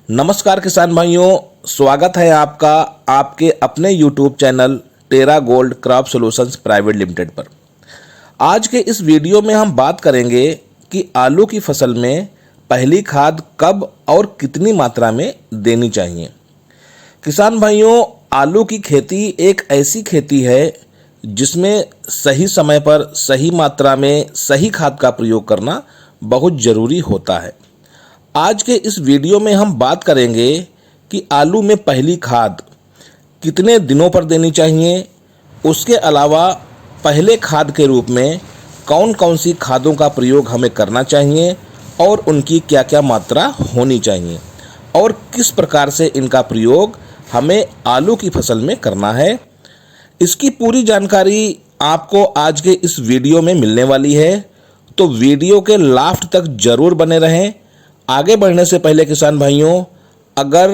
नमस्कार किसान भाइयों, स्वागत है आपका आपके अपने YouTube channel Terra Gold Crop Solutions Private Limited पर। आज के इस वीडियो में हम बात करेंगे कि आलू की फसल में पहली खाद कब और कितनी मात्रा में देनी चाहिए। किसान भाइयों, आलू की खेती एक ऐसी खेती है जिसमें सही समय पर सही मात्रा में सही खाद का प्रयोग करना बहुत ज़रूरी होता है। आज के इस वीडियो में हम बात करेंगे कि आलू में पहली खाद कितने दिनों पर देनी चाहिए, उसके अलावा पहले खाद के रूप में कौन कौन सी खादों का प्रयोग हमें करना चाहिए और उनकी क्या क्या मात्रा होनी चाहिए और किस प्रकार से इनका प्रयोग हमें आलू की फसल में करना है। इसकी पूरी जानकारी आपको आज के इस वीडियो में मिलने वाली है, तो वीडियो के लास्ट तक ज़रूर बने रहें। आगे बढ़ने से पहले किसान भाइयों, अगर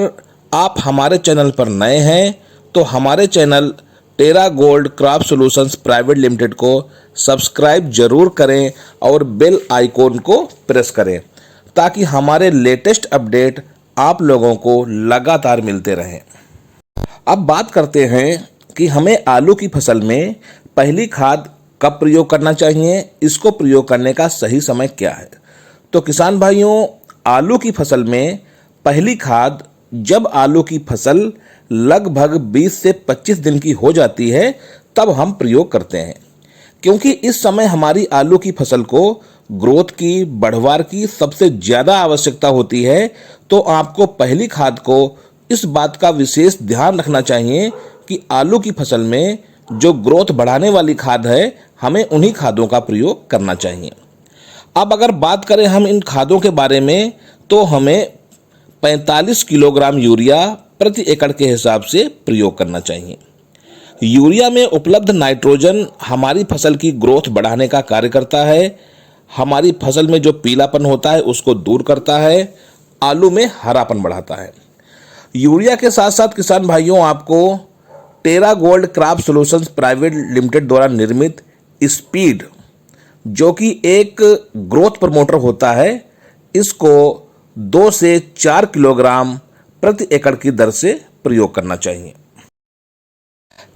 आप हमारे चैनल पर नए हैं तो हमारे channel Terra Gold Crop Solutions Private Limited को सब्सक्राइब जरूर करें और बेल आइकॉन को प्रेस करें ताकि हमारे लेटेस्ट अपडेट आप लोगों को लगातार मिलते रहें। अब बात करते हैं कि हमें आलू की फसल में पहली खाद कब प्रयोग करना चाहिए, इसको प्रयोग करने का सही समय क्या है। तो किसान भाइयों, आलू की फसल में पहली खाद जब आलू की फसल लगभग 20 से 25 दिन की हो जाती है तब हम प्रयोग करते हैं, क्योंकि इस समय हमारी आलू की फसल को ग्रोथ की, बढ़वार की सबसे ज़्यादा आवश्यकता होती है। तो आपको पहली खाद को इस बात का विशेष ध्यान रखना चाहिए कि आलू की फसल में जो ग्रोथ बढ़ाने वाली खाद है, हमें उन्हीं खादों का प्रयोग करना चाहिए। अब अगर बात करें हम इन खादों के बारे में, तो हमें 45 किलोग्राम यूरिया प्रति एकड़ के हिसाब से प्रयोग करना चाहिए। यूरिया में उपलब्ध नाइट्रोजन हमारी फसल की ग्रोथ बढ़ाने का कार्य करता है, हमारी फसल में जो पीलापन होता है उसको दूर करता है, आलू में हरापन बढ़ाता है। यूरिया के साथ साथ किसान भाइयों, आपको Terra Gold Crop Solutions Private Limited द्वारा निर्मित स्पीड, जो कि एक ग्रोथ प्रमोटर होता है, इसको 2 से 4 किलोग्राम प्रति एकड़ की दर से प्रयोग करना चाहिए।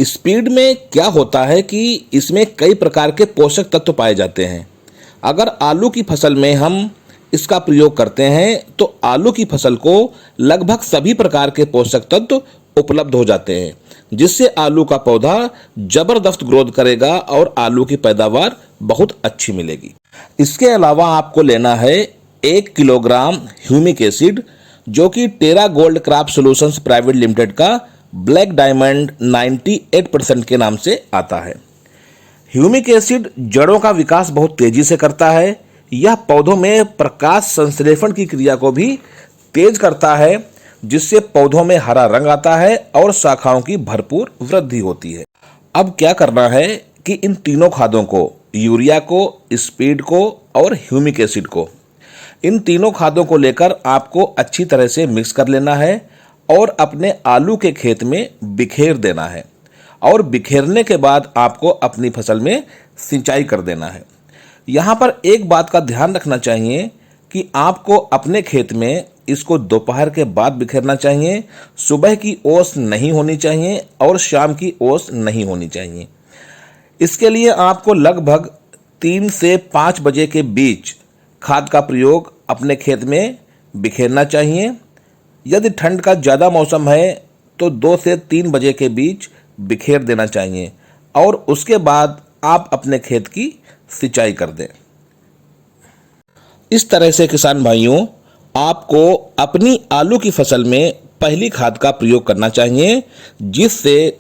स्पीड में क्या होता है कि इसमें कई प्रकार के पोषक तत्व पाए जाते हैं। अगर आलू की फसल में हम इसका प्रयोग करते हैं तो आलू की फसल को लगभग सभी प्रकार के पोषक तत्व उपलब्ध हो जाते हैं, जिससे आलू का पौधा जबरदस्त ग्रोथ करेगा और आलू की पैदावार बहुत अच्छी मिलेगी। इसके अलावा आपको लेना है 1 किलोग्राम ह्यूमिक एसिड, जो कि Terra Gold Crop Solutions Private Limited का ब्लैक डायमंड 98% के नाम से आता है। ह्यूमिक एसिड जड़ों का विकास बहुत तेजी से करता है। यह पौधों में प्रकाश संश्लेषण की क्रिया को भी तेज करता है, जिससे पौधों में हरा रंग आता है और शाखाओं की भरपूर वृद्धि होती है। अब क्या करना है कि इन तीनों खादों को, यूरिया को, स्पीड को और ह्यूमिक एसिड को, इन तीनों खादों को लेकर आपको अच्छी तरह से मिक्स कर लेना है और अपने आलू के खेत में बिखेर देना है। और बिखेरने के बाद आपको अपनी फसल में सिंचाई कर देना है। यहाँ पर एक बात का ध्यान रखना चाहिए कि आपको अपने खेत में इसको दोपहर के बाद बिखेरना चाहिए। सुबह की ओस नहीं होनी चाहिए और शाम की ओस नहीं होनी चाहिए। इसके लिए आपको लगभग 3 से 5 बजे के बीच खाद का प्रयोग अपने खेत में बिखेरना चाहिए। यदि ठंड का ज़्यादा मौसम है तो 2 से 3 बजे के बीच बिखेर देना चाहिए और उसके बाद आप अपने खेत की सिंचाई कर दें। इस तरह से किसान भाइयों, आपको अपनी आलू की फसल में पहली खाद का प्रयोग करना चाहिए, जिससे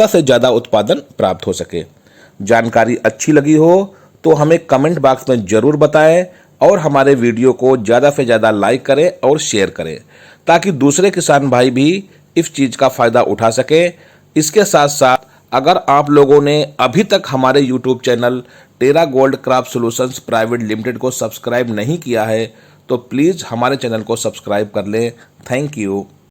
से ज़्यादा उत्पादन प्राप्त हो सके। जानकारी अच्छी लगी हो तो हमें कमेंट बॉक्स में ज़रूर बताएं और हमारे वीडियो को ज़्यादा से ज़्यादा लाइक करें और शेयर करें, ताकि दूसरे किसान भाई भी इस चीज़ का फ़ायदा उठा सकें। इसके साथ साथ अगर आप लोगों ने अभी तक हमारे YouTube channel Terra Gold Crop Solutions Private Limited को सब्सक्राइब नहीं किया है तो प्लीज़ हमारे चैनल को सब्सक्राइब कर लें। Thank you.